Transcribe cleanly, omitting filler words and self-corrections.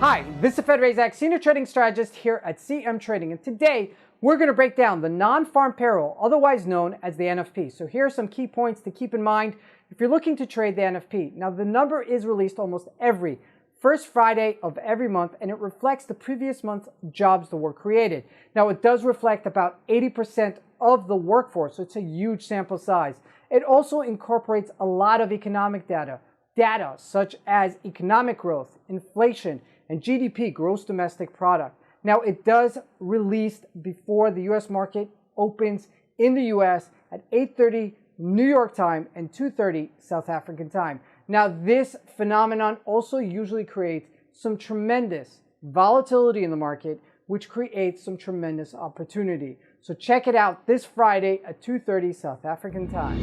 Hi, this is Razak, Senior Trading Strategist here at CMTrading, and today we're going to break down the non-farm payroll, otherwise known as the NFP. So here are some key points to keep in mind if you're looking to trade the NFP. Now, the number is released almost every first Friday of every month, and it reflects the previous month's jobs that were created. Now, it does reflect about 80% of the workforce, so it's a huge sample size. It also incorporates a lot of economic data such as economic growth, inflation, and GDP, gross domestic product. Now, it does release before the U.S. market opens in the U.S. at 8:30 New York time and 2:30 South African time. Now, this phenomenon also usually creates some tremendous volatility in the market, which creates some tremendous opportunity. So check it out this Friday at 2:30 South African time.